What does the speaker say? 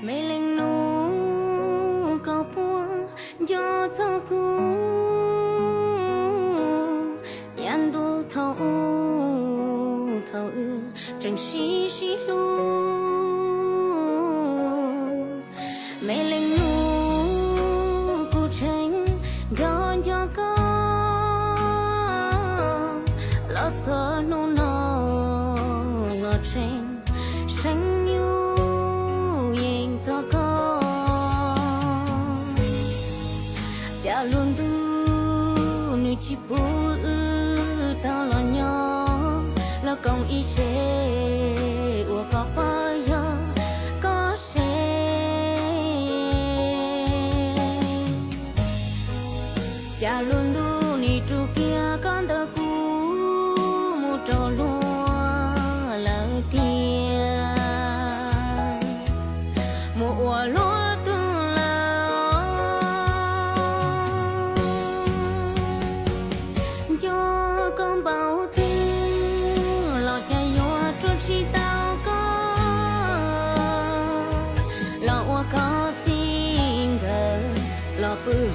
mê linh nu cao buông gió gió cu yan du thâu thâu chẳng xí xí lu mê linh nu cu tranh gió gió có lót gió nu nó tranh xanh như yên gió có cha luôn tu nu chỉ bu tao lo nhỏ lo công y chế của có bao giờ có sẽ cha luôn tu ni tru kia con tơ cu mu trâu lúa lỡ tia mùa lúa cho con bao tư lo chạy vô trốn chi tao có lo qua có tình cờ lo bự